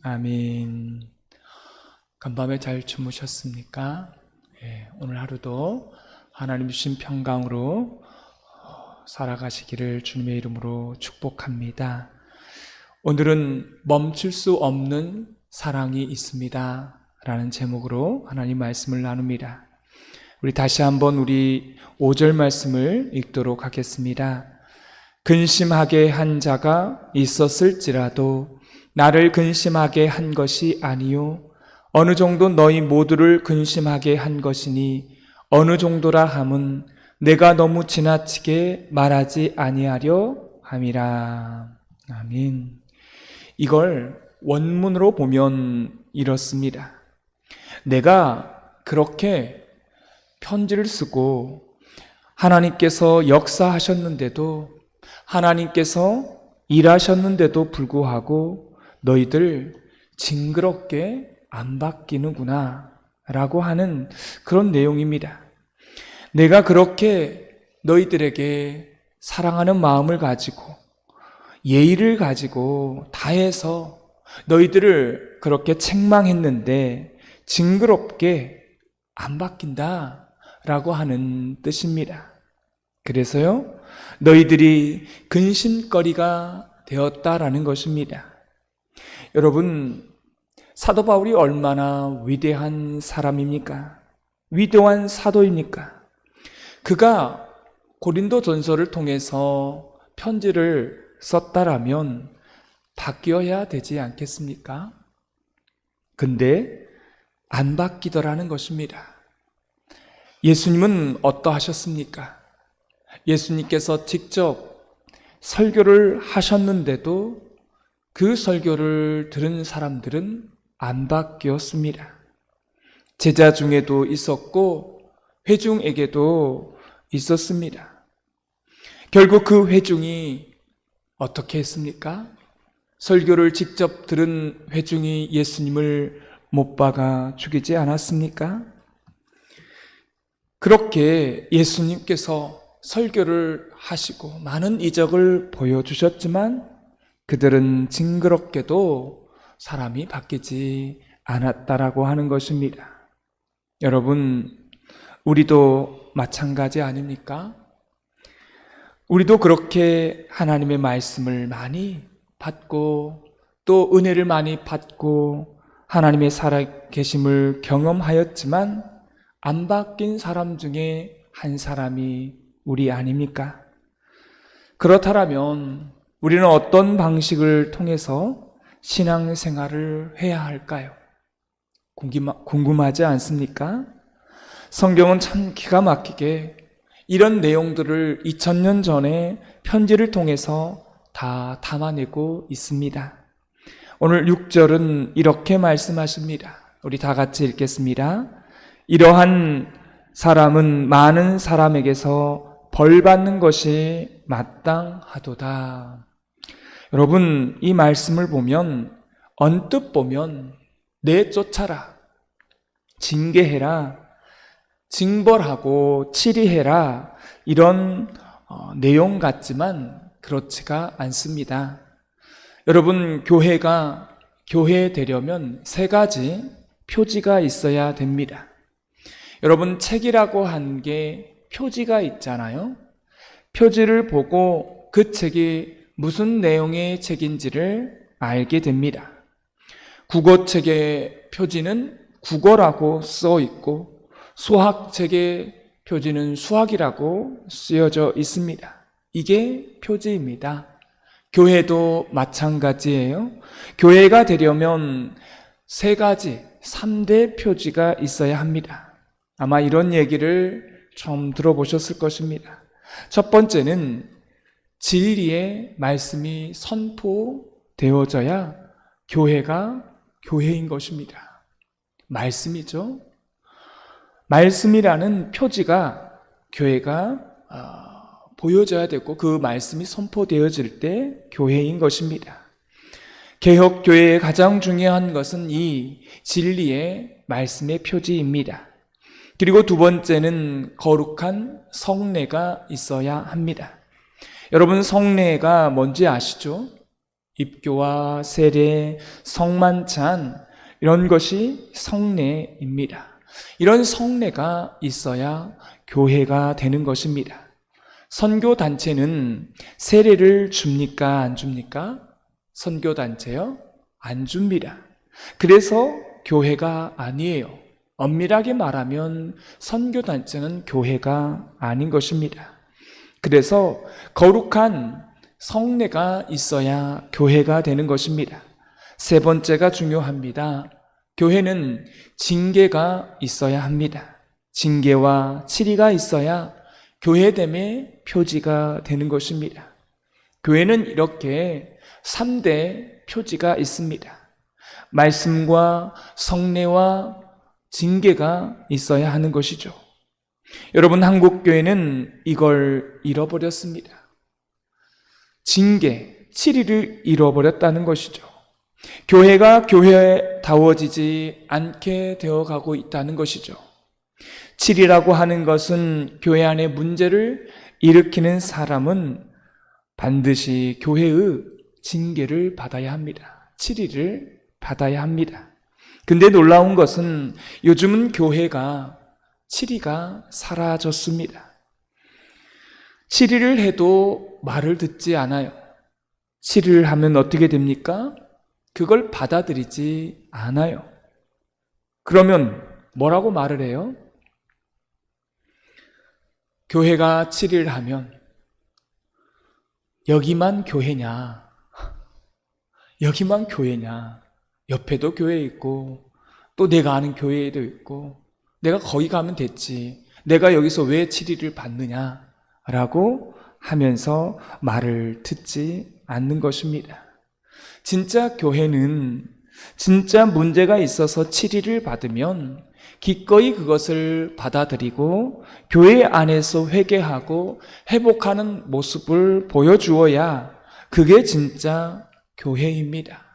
아멘. 간밤에 잘 주무셨습니까? 오늘 하루도 하나님 주신 평강으로 살아가시기를 주님의 이름으로 축복합니다. 오늘은 멈출 수 없는 사랑이 있습니다 라는 제목으로 하나님 말씀을 나눕니다. 우리 다시 한번 우리 5절 말씀을 읽도록 하겠습니다. 근심하게 한 자가 있었을지라도 나를 근심하게 한 것이 아니요 어느 정도 너희 모두를 근심하게 한 것이니 어느 정도라 함은 내가 너무 지나치게 말하지 아니하려 함이라. 아멘. 이걸 원문으로 보면 이렇습니다. 내가 그렇게 편지를 쓰고 하나님께서 역사하셨는데도, 하나님께서 일하셨는데도 불구하고 너희들 징그럽게 안 바뀌는구나 라고 하는 그런 내용입니다. 내가 그렇게 너희들에게 사랑하는 마음을 가지고 예의를 가지고 다해서 너희들을 그렇게 책망했는데 징그럽게 안 바뀐다 라고 하는 뜻입니다. 그래서요, 너희들이 근심거리가 되었다라는 것입니다. 여러분, 사도 바울이 얼마나 위대한 사람입니까? 위대한 사도입니까? 그가 고린도 전서를 통해서 편지를 썼다라면 바뀌어야 되지 않겠습니까? 근데 안 바뀌더라는 것입니다. 예수님은 어떠하셨습니까? 예수님께서 직접 설교를 하셨는데도 그 설교를 들은 사람들은 안 바뀌었습니다. 제자 중에도 있었고 회중에게도 있었습니다. 결국 그 회중이 어떻게 했습니까? 설교를 직접 들은 회중이 예수님을 못 박아 죽이지 않았습니까? 그렇게 예수님께서 설교를 하시고 많은 이적을 보여주셨지만 그들은 징그럽게도 사람이 바뀌지 않았다라고 하는 것입니다. 여러분, 우리도 마찬가지 아닙니까? 우리도 그렇게 하나님의 말씀을 많이 받고 또 은혜를 많이 받고 하나님의 살아계심을 경험하였지만 안 바뀐 사람 중에 한 사람이 우리 아닙니까? 그렇다면 우리는 어떤 방식을 통해서 신앙생활을 해야 할까요? 궁금하지 않습니까? 성경은 참 기가 막히게 이런 내용들을 2000년 전에 편지를 통해서 다 담아내고 있습니다. 오늘 6절은 이렇게 말씀하십니다. 우리 다 같이 읽겠습니다. 이러한 사람은 많은 사람에게서 벌 받는 것이 마땅하도다. 여러분, 이 말씀을 보면 언뜻 보면 내쫓아라, 징계해라, 징벌하고 치리해라 이런 내용 같지만 그렇지가 않습니다. 여러분, 교회가 교회 되려면 3가지 표지가 있어야 됩니다. 여러분, 책이라고 한 게 표지가 있잖아요. 표지를 보고 그 책이 무슨 내용의 책인지를 알게 됩니다. 국어책의 표지는 국어라고 써 있고 수학책의 표지는 수학이라고 쓰여져 있습니다. 이게 표지입니다. 교회도 마찬가지예요. 교회가 되려면 3가지, 3대 표지가 있어야 합니다. 아마 이런 얘기를 처음 들어보셨을 것입니다. 첫 번째는 진리의 말씀이 선포되어져야 교회가 교회인 것입니다. 말씀이죠. 말씀이라는 표지가 교회가 보여져야 되고 그 말씀이 선포되어질 때 교회인 것입니다. 개혁교회의 가장 중요한 것은 이 진리의 말씀의 표지입니다. 그리고 2번째는 거룩한 성례가 있어야 합니다. 여러분, 성례가 뭔지 아시죠? 입교와 세례, 성만찬 이런 것이 성례입니다. 이런 성례가 있어야 교회가 되는 것입니다. 선교단체는 세례를 줍니까? 안 줍니까? 선교단체요? 안 줍니다. 그래서 교회가 아니에요. 엄밀하게 말하면 선교단체는 교회가 아닌 것입니다. 그래서 거룩한 성례가 있어야 교회가 되는 것입니다. 세 번째가 중요합니다. 교회는 징계가 있어야 합니다. 징계와 치리가 있어야 교회됨의 표지가 되는 것입니다. 교회는 이렇게 3대 표지가 있습니다. 말씀과 성례와 징계가 있어야 하는 것이죠. 여러분, 한국교회는 이걸 잃어버렸습니다. 징계, 치리를 잃어버렸다는 것이죠. 교회가 교회다워지지 않게 되어가고 있다는 것이죠. 치리라고 하는 것은 교회 안에 문제를 일으키는 사람은 반드시 교회의 징계를 받아야 합니다. 치리를 받아야 합니다. 근데 놀라운 것은 요즘은 교회가 치리가 사라졌습니다. 치리를 해도 말을 듣지 않아요. 치리를 하면 어떻게 됩니까? 그걸 받아들이지 않아요. 그러면 뭐라고 말을 해요? 교회가 치리를 하면 여기만 교회냐? 여기만 교회냐? 옆에도 교회 있고 또 내가 아는 교회에도 있고 내가 거기 가면 됐지. 내가 여기서 왜 치리를 받느냐? 라고 하면서 말을 듣지 않는 것입니다. 진짜 교회는 진짜 문제가 있어서 치리를 받으면 기꺼이 그것을 받아들이고 교회 안에서 회개하고 회복하는 모습을 보여주어야 그게 진짜 교회입니다.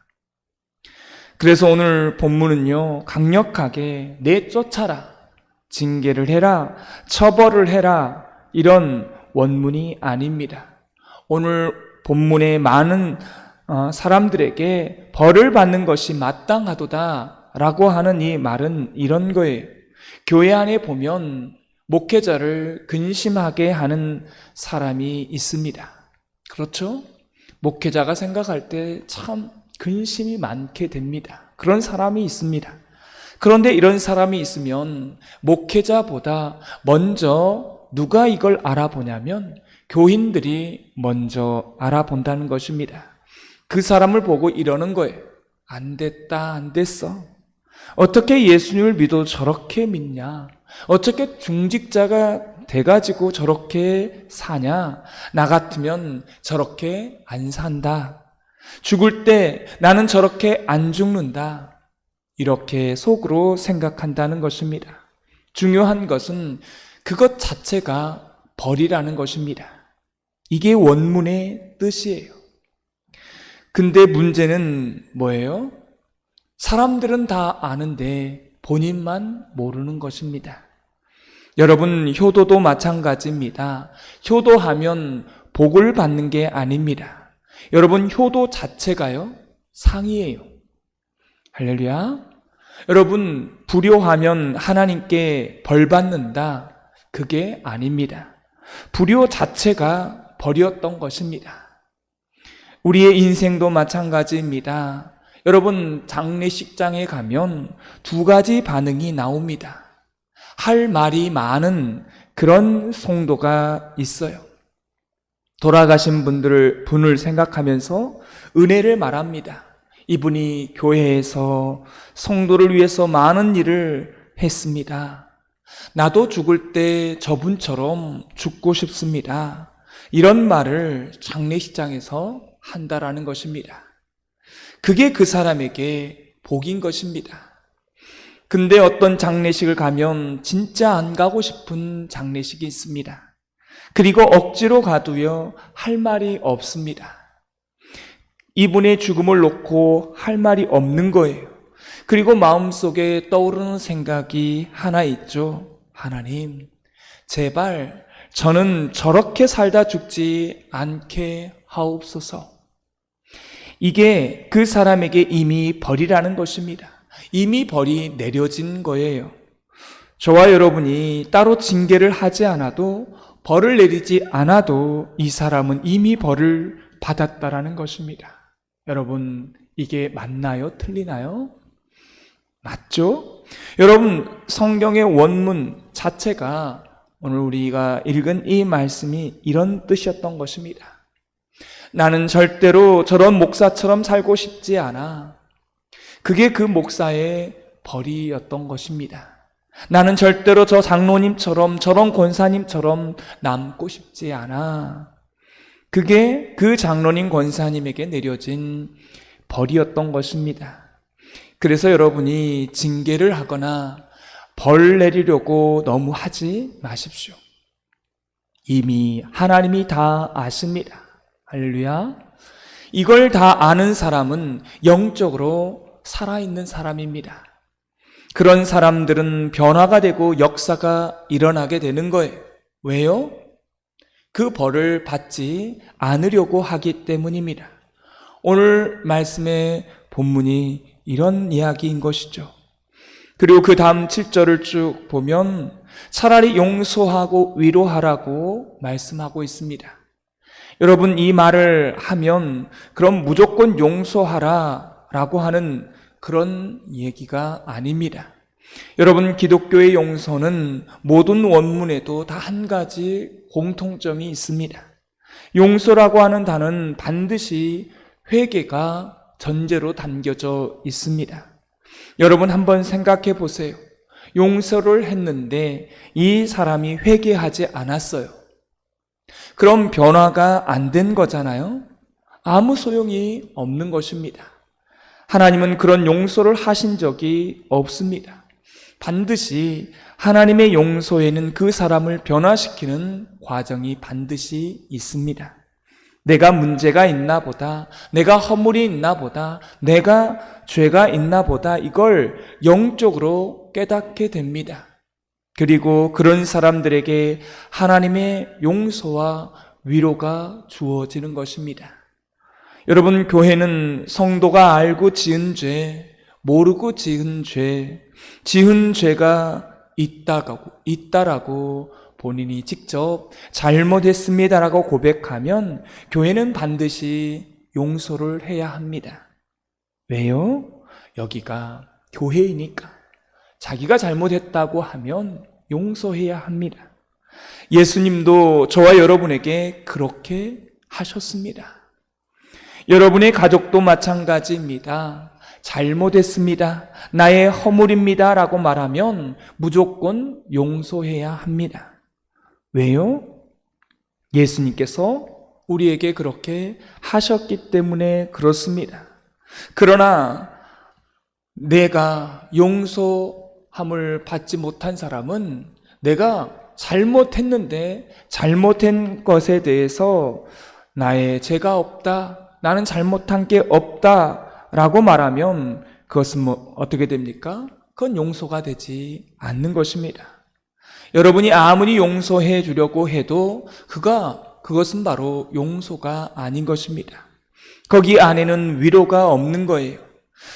그래서 오늘 본문은요, 강력하게 내쫓아라, 징계를 해라, 처벌을 해라, 이런 원문이 아닙니다. 오늘 본문의 많은 사람들에게 벌을 받는 것이 마땅하도다 라고 하는 이 말은 이런 거예요. 교회 안에 보면 목회자를 근심하게 하는 사람이 있습니다. 그렇죠? 목회자가 생각할 때 참 근심이 많게 됩니다. 그런 사람이 있습니다. 그런데 이런 사람이 있으면 목회자보다 먼저 누가 이걸 알아보냐면 교인들이 먼저 알아본다는 것입니다. 그 사람을 보고 이러는 거예요. 안 됐다, 안 됐어. 어떻게 예수님을 믿어도 저렇게 믿냐? 어떻게 중직자가 돼가지고 저렇게 사냐? 나 같으면 저렇게 안 산다. 죽을 때 나는 저렇게 안 죽는다. 이렇게 속으로 생각한다는 것입니다. 중요한 것은 그것 자체가 벌이라는 것입니다. 이게 원문의 뜻이에요. 근데 문제는 뭐예요? 사람들은 다 아는데 본인만 모르는 것입니다. 여러분, 효도도 마찬가지입니다. 효도하면 복을 받는 게 아닙니다. 여러분, 효도 자체가요, 상이에요. 할렐루야. 여러분, 불효하면 하나님께 벌 받는다. 그게 아닙니다. 불효 자체가 벌이었던 것입니다. 우리의 인생도 마찬가지입니다. 여러분, 장례식장에 가면 두 가지 반응이 나옵니다. 할 말이 많은 그런 성도가 있어요. 돌아가신 분을 생각하면서 은혜를 말합니다. 이분이 교회에서 성도를 위해서 많은 일을 했습니다. 나도 죽을 때 저분처럼 죽고 싶습니다. 이런 말을 장례식장에서 한다라는 것입니다. 그게 그 사람에게 복인 것입니다. 근데 어떤 장례식을 가면 진짜 안 가고 싶은 장례식이 있습니다. 그리고 억지로 가도요, 할 말이 없습니다. 이분의 죽음을 놓고 할 말이 없는 거예요. 그리고 마음속에 떠오르는 생각이 하나 있죠. 하나님, 제발 저는 저렇게 살다 죽지 않게 하옵소서. 이게 그 사람에게 이미 벌이라는 것입니다. 이미 벌이 내려진 거예요. 저와 여러분이 따로 징계를 하지 않아도, 벌을 내리지 않아도 이 사람은 이미 벌을 받았다라는 것입니다. 여러분, 이게 맞나요? 틀리나요? 맞죠? 여러분, 성경의 원문 자체가 오늘 우리가 읽은 이 말씀이 이런 뜻이었던 것입니다. 나는 절대로 저런 목사처럼 살고 싶지 않아. 그게 그 목사의 벌이었던 것입니다. 나는 절대로 저 장로님처럼, 저런 권사님처럼 남고 싶지 않아. 그게 그 장로님 권사님에게 내려진 벌이었던 것입니다. 그래서 여러분이 징계를 하거나 벌 내리려고 너무 하지 마십시오. 이미 하나님이 다 아십니다. 할렐루야. 이걸 다 아는 사람은 영적으로 살아있는 사람입니다. 그런 사람들은 변화가 되고 역사가 일어나게 되는 거예요. 왜요? 그 벌을 받지 않으려고 하기 때문입니다. 오늘 말씀의 본문이 이런 이야기인 것이죠. 그리고 그 다음 7절을 쭉 보면 차라리 용서하고 위로하라고 말씀하고 있습니다. 여러분, 이 말을 하면 그럼 무조건 용서하라 라고 하는 그런 얘기가 아닙니다. 여러분, 기독교의 용서는 모든 원문에도 다 한 가지 공통점이 있습니다. 용서라고 하는 단어는 반드시 회개가 전제로 담겨져 있습니다. 여러분, 한번 생각해 보세요. 용서를 했는데 이 사람이 회개하지 않았어요. 그럼 변화가 안 된 거잖아요? 아무 소용이 없는 것입니다. 하나님은 그런 용서를 하신 적이 없습니다. 반드시 하나님의 용서에는 그 사람을 변화시키는 과정이 반드시 있습니다. 내가 문제가 있나 보다, 내가 허물이 있나 보다, 내가 죄가 있나 보다, 이걸 영적으로 깨닫게 됩니다. 그리고 그런 사람들에게 하나님의 용서와 위로가 주어지는 것입니다. 여러분, 교회는 성도가 알고 지은 죄, 모르고 지은 죄, 지은 죄가 있다라고 본인이 직접 잘못했습니다라고 고백하면 교회는 반드시 용서를 해야 합니다. 왜요? 여기가 교회이니까. 자기가 잘못했다고 하면 용서해야 합니다. 예수님도 저와 여러분에게 그렇게 하셨습니다. 여러분의 가족도 마찬가지입니다. 잘못했습니다. 나의 허물입니다. 라고 말하면 무조건 용서해야 합니다. 왜요? 예수님께서 우리에게 그렇게 하셨기 때문에 그렇습니다. 그러나 내가 용서함을 받지 못한 사람은 내가 잘못했는데 잘못한 것에 대해서 나의 죄가 없다, 나는 잘못한 게 없다 라고 말하면 그것은 어떻게 됩니까? 그건 용서가 되지 않는 것입니다. 여러분이 아무리 용서해 주려고 해도 그것은 바로 용서가 아닌 것입니다. 거기 안에는 위로가 없는 거예요.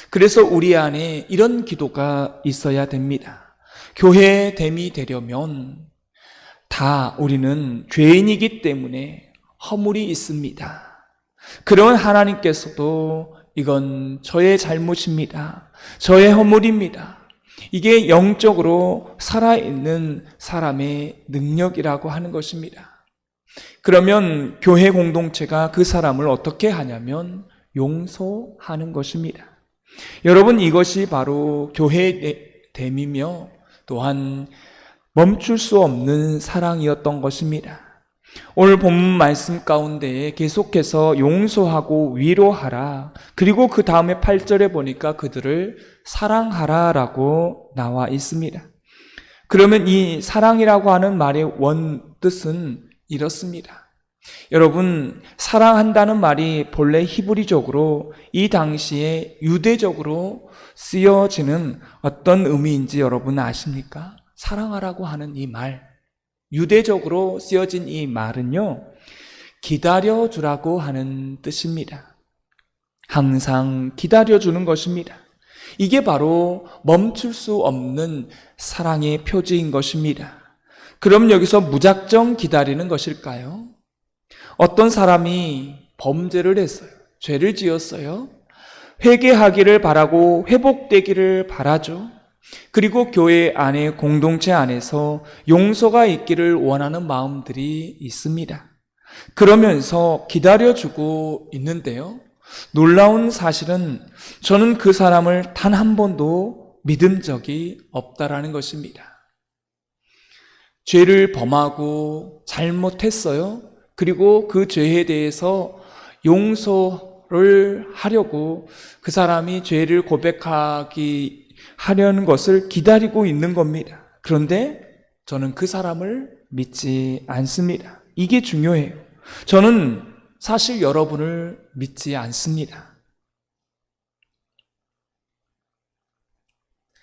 그래서 우리 안에 이런 기도가 있어야 됩니다. 교회됨이 되려면 다 우리는 죄인이기 때문에 허물이 있습니다. 그런 하나님께서도 이건 저의 잘못입니다. 저의 허물입니다. 이게 영적으로 살아있는 사람의 능력이라고 하는 것입니다. 그러면 교회 공동체가 그 사람을 어떻게 하냐면 용서하는 것입니다. 여러분, 이것이 바로 교회됨이며 또한 멈출 수 없는 사랑이었던 것입니다. 오늘 본문 말씀 가운데 계속해서 용서하고 위로하라, 그리고 그 다음에 8절에 보니까 그들을 사랑하라라고 나와 있습니다. 그러면 이 사랑이라고 하는 말의 원뜻은 이렇습니다. 여러분, 사랑한다는 말이 본래 히브리적으로 이 당시에 유대적으로 쓰여지는 어떤 의미인지 여러분 아십니까? 사랑하라고 하는 이 말, 유대적으로 쓰여진 이 말은요, 기다려주라고 하는 뜻입니다. 항상 기다려주는 것입니다. 이게 바로 멈출 수 없는 사랑의 표지인 것입니다. 그럼 여기서 무작정 기다리는 것일까요? 어떤 사람이 범죄를 했어요. 죄를 지었어요. 회개하기를 바라고 회복되기를 바라죠. 그리고 교회 안에, 공동체 안에서 용서가 있기를 원하는 마음들이 있습니다. 그러면서 기다려주고 있는데요. 놀라운 사실은 저는 그 사람을 단 한 번도 믿은 적이 없다라는 것입니다. 죄를 범하고 잘못했어요. 그리고 그 죄에 대해서 용서를 하려고 그 사람이 죄를 하려는 것을 기다리고 있는 겁니다. 그런데 저는 그 사람을 믿지 않습니다. 이게 중요해요. 저는 사실 여러분을 믿지 않습니다.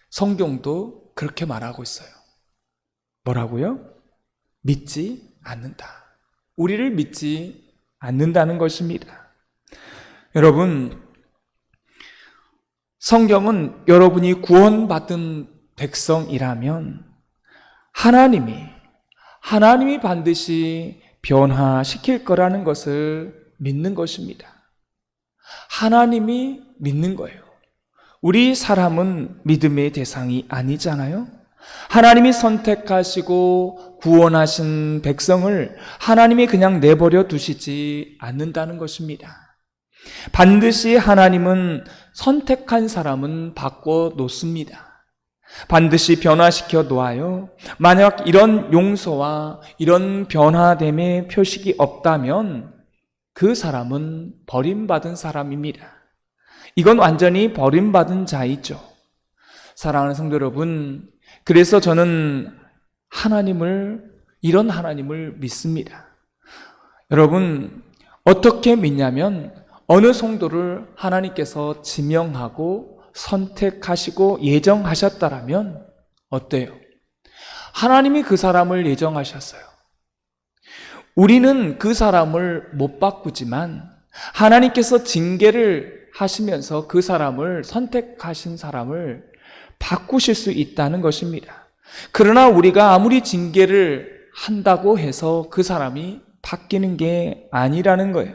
성경도 그렇게 말하고 있어요. 뭐라고요? 믿지 않는다. 우리를 믿지 않는다는 것입니다. 여러분, 성경은 여러분이 구원받은 백성이라면 하나님이 반드시 변화시킬 거라는 것을 믿는 것입니다. 하나님이 믿는 거예요. 우리 사람은 믿음의 대상이 아니잖아요. 하나님이 선택하시고 구원하신 백성을 하나님이 그냥 내버려 두시지 않는다는 것입니다. 반드시 하나님은 선택한 사람은 바꿔 놓습니다. 반드시 변화시켜 놓아요. 만약 이런 용서와 이런 변화됨의 표식이 없다면 그 사람은 버림받은 사람입니다. 이건 완전히 버림받은 자이죠. 사랑하는 성도 여러분, 그래서 저는 이런 하나님을 믿습니다. 여러분, 어떻게 믿냐면 어느 성도를 하나님께서 지명하고 선택하시고 예정하셨다라면 어때요? 하나님이 그 사람을 예정하셨어요. 우리는 그 사람을 못 바꾸지만 하나님께서 징계를 하시면서 그 사람을, 선택하신 사람을 바꾸실 수 있다는 것입니다. 그러나 우리가 아무리 징계를 한다고 해서 그 사람이 바뀌는 게 아니라는 거예요.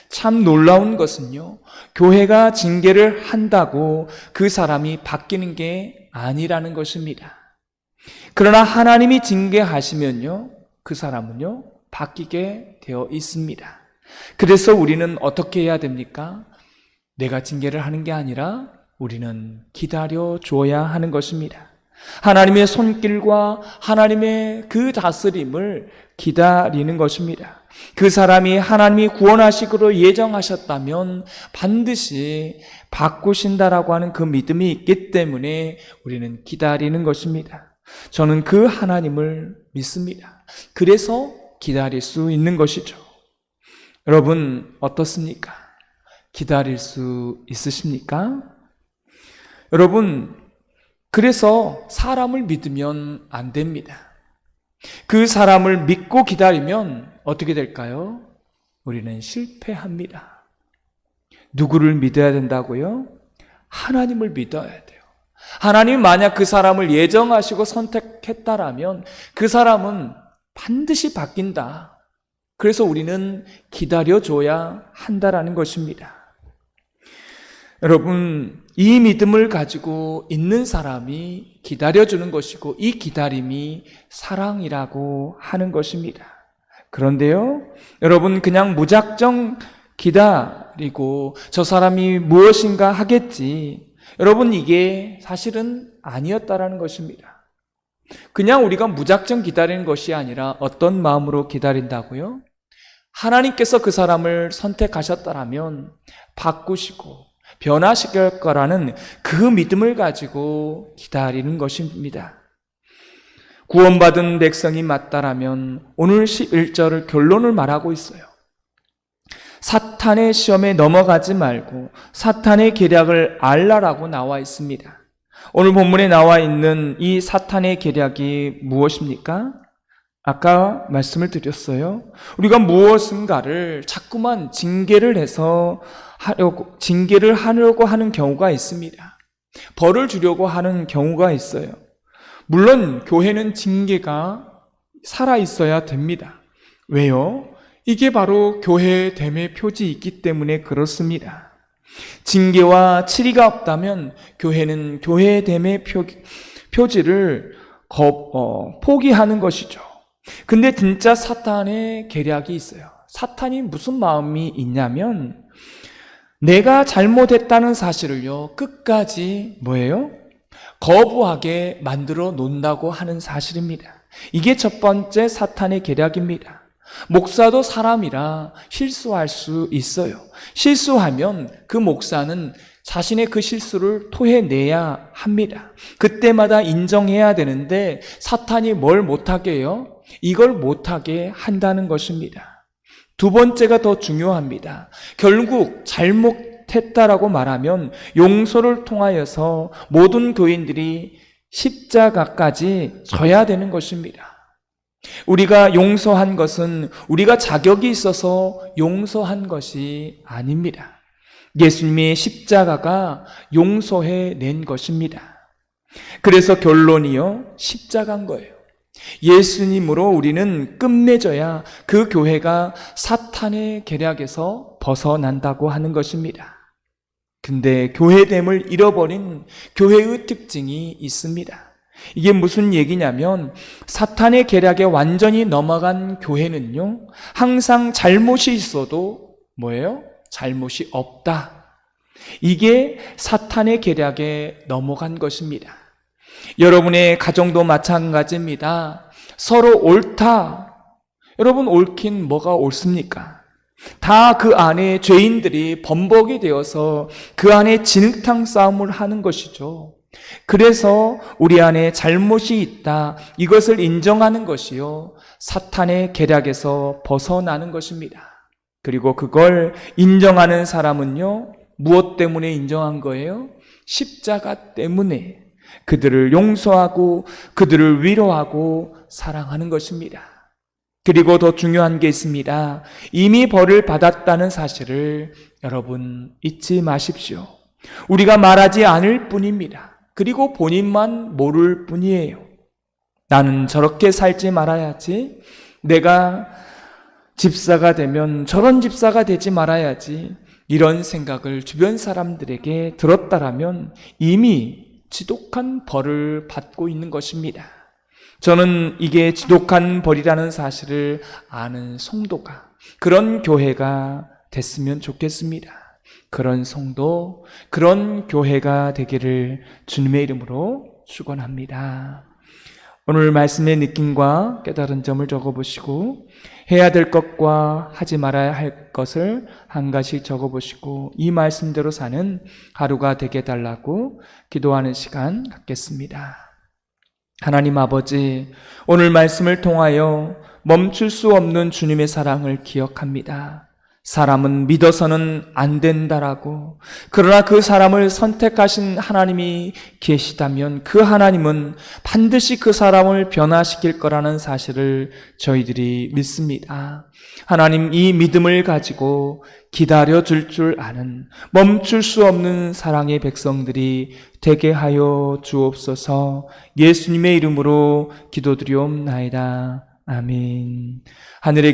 참 놀라운 것은요, 교회가 징계를 한다고 그 사람이 바뀌는 게 아니라는 것입니다. 그러나 하나님이 징계하시면요, 그 사람은요, 바뀌게 되어 있습니다. 그래서 우리는 어떻게 해야 됩니까? 내가 징계를 하는 게 아니라 우리는 기다려 줘야 하는 것입니다. 하나님의 손길과 하나님의 그 다스림을 기다리는 것입니다. 그 사람이 하나님이 구원하시기로 예정하셨다면 반드시 바꾸신다라고 하는 그 믿음이 있기 때문에 우리는 기다리는 것입니다. 저는 그 하나님을 믿습니다. 그래서 기다릴 수 있는 것이죠. 여러분, 어떻습니까? 기다릴 수 있으십니까? 여러분, 그래서 사람을 믿으면 안 됩니다. 그 사람을 믿고 기다리면 어떻게 될까요? 우리는 실패합니다. 누구를 믿어야 된다고요? 하나님을 믿어야 돼요. 하나님이 만약 그 사람을 예정하시고 선택했다라면 그 사람은 반드시 바뀐다. 그래서 우리는 기다려줘야 한다라는 것입니다. 여러분, 이 믿음을 가지고 있는 사람이 기다려주는 것이고 이 기다림이 사랑이라고 하는 것입니다. 그런데요, 여러분, 그냥 무작정 기다리고 저 사람이 무엇인가 하겠지, 여러분, 이게 사실은 아니었다라는 것입니다. 그냥 우리가 무작정 기다리는 것이 아니라 어떤 마음으로 기다린다고요? 하나님께서 그 사람을 선택하셨다라면 바꾸시고 변화시킬 거라는 그 믿음을 가지고 기다리는 것입니다. 구원받은 백성이 맞다라면 오늘 11절을 결론을 말하고 있어요. 사탄의 시험에 넘어가지 말고 사탄의 계략을 알라라고 나와 있습니다. 오늘 본문에 나와 있는 이 사탄의 계략이 무엇입니까? 아까 말씀을 드렸어요. 우리가 무엇인가를 자꾸만 징계를 해서 징계를 하려고 하는 경우가 있습니다. 벌을 주려고 하는 경우가 있어요. 물론 교회는 징계가 살아 있어야 됩니다. 왜요? 이게 바로 교회됨의 표지이기 때문에 그렇습니다. 징계와 치리가 없다면 교회는 교회됨의 표지를 포기하는 것이죠. 근데 진짜 사탄의 계략이 있어요. 사탄이 무슨 마음이 있냐면 내가 잘못했다는 사실을요 끝까지 뭐예요? 거부하게 만들어 놓는다고 하는 사실입니다. 이게 첫 번째 사탄의 계략입니다. 목사도 사람이라 실수할 수 있어요. 실수하면 그 목사는 자신의 그 실수를 토해내야 합니다. 그때마다 인정해야 되는데 사탄이 뭘 못하게 해요? 이걸 못하게 한다는 것입니다. 두 번째가 더 중요합니다. 결국 잘못했다라고 말하면 용서를 통하여서 모든 교인들이 십자가까지 져야 되는 것입니다. 우리가 용서한 것은 우리가 자격이 있어서 용서한 것이 아닙니다. 예수님의 십자가가 용서해 낸 것입니다. 그래서 결론이요, 십자가인 거예요. 예수님으로 우리는 끝맺어야 그 교회가 사탄의 계략에서 벗어난다고 하는 것입니다. 근데 교회됨을 잃어버린 교회의 특징이 있습니다. 이게 무슨 얘기냐면 사탄의 계략에 완전히 넘어간 교회는요 항상 잘못이 있어도 뭐예요? 잘못이 없다. 이게 사탄의 계략에 넘어간 것입니다. 여러분의 가정도 마찬가지입니다. 서로 옳다. 여러분 옳긴 뭐가 옳습니까? 다 그 안에 죄인들이 범벅이 되어서 그 안에 진흙탕 싸움을 하는 것이죠. 그래서 우리 안에 잘못이 있다. 이것을 인정하는 것이요 사탄의 계략에서 벗어나는 것입니다. 그리고 그걸 인정하는 사람은요 무엇 때문에 인정한 거예요? 십자가 때문에 그들을 용서하고 그들을 위로하고 사랑하는 것입니다. 그리고 더 중요한 게 있습니다. 이미 벌을 받았다는 사실을 여러분 잊지 마십시오. 우리가 말하지 않을 뿐입니다. 그리고 본인만 모를 뿐이에요. 나는 저렇게 살지 말아야지. 내가 집사가 되면 저런 집사가 되지 말아야지. 이런 생각을 주변 사람들에게 들었다라면 이미 지독한 벌을 받고 있는 것입니다. 저는 이게 지독한 벌이라는 사실을 아는 성도가, 그런 교회가 됐으면 좋겠습니다. 그런 성도, 그런 교회가 되기를 주님의 이름으로 축원합니다. 오늘 말씀의 느낌과 깨달은 점을 적어보시고 해야 될 것과 하지 말아야 할 것을 한 가지 적어보시고 이 말씀대로 사는 하루가 되게 달라고 기도하는 시간 갖겠습니다. 하나님 아버지, 오늘 말씀을 통하여 멈출 수 없는 주님의 사랑을 기억합니다. 사람은 믿어서는 안 된다라고, 그러나 그 사람을 선택하신 하나님이 계시다면 그 하나님은 반드시 그 사람을 변화시킬 거라는 사실을 저희들이 믿습니다. 하나님, 이 믿음을 가지고 기다려줄 줄 아는 멈출 수 없는 사랑의 백성들이 되게 하여 주옵소서. 예수님의 이름으로 기도드리옵나이다. 아멘. 하늘에